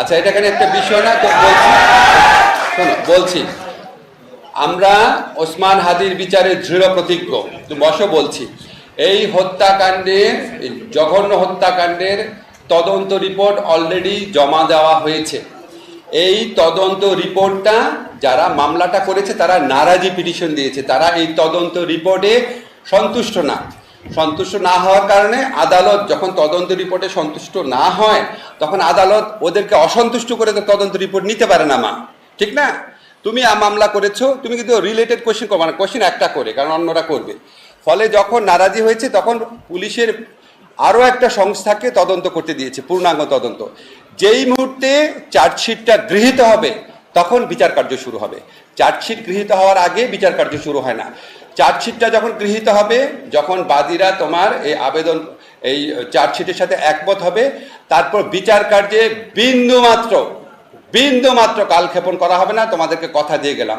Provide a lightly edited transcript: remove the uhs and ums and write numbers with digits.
আচ্ছা, এটা এখানে একটা বিষয় না তো, বলছি আমরা ওসমান হাদির বিচারে দৃঢ় প্রতিজ্ঞ। বলছি এই হত্যাকাণ্ডের, জঘন্য হত্যাকাণ্ডের তদন্ত রিপোর্ট অলরেডি জমা দেওয়া হয়েছে। এই তদন্ত রিপোর্টটা যারা মামলাটা করেছে তারা নারাজি পিটিশন দিয়েছে, তারা এই তদন্ত রিপোর্টে সন্তুষ্ট না হওয়ার কারণে আদালত যখন তদন্ত রিপোর্টে সন্তুষ্ট না হয় তখন আদালত ওদেরকে অসন্তুষ্ট করে তো তদন্ত রিপোর্ট নিতে পারে না, মা, ঠিক না? তুমি মামলা করেছো, তুমি কিন্তু রিলেটেড কোয়েশ্চেন করবে না, কোয়েশ্চেন একটা করে, কারণ অন্যরা করবে। ফলে যখন নারাজি হয়েছে তখন পুলিশের আরও একটা সংস্থাকে তদন্ত করতে দিয়েছে, পূর্ণাঙ্গ তদন্ত। যেই মুহূর্তে চার্জশিটটা গৃহীত হবে তখন বিচার কার্য শুরু হবে। চার্জশিট গৃহীত হওয়ার আগে বিচার কার্য শুরু হয় না। চার্জশিটটা যখন গৃহীত হবে, যখন বাদীরা তোমার এই আবেদন, এই চার্জশিটের সাথে একমত হবে, তারপর বিচার কার্যে বিন্দুমাত্র কালক্ষেপণ করা হবে না, তোমাদেরকে কথা দিয়ে গেলাম।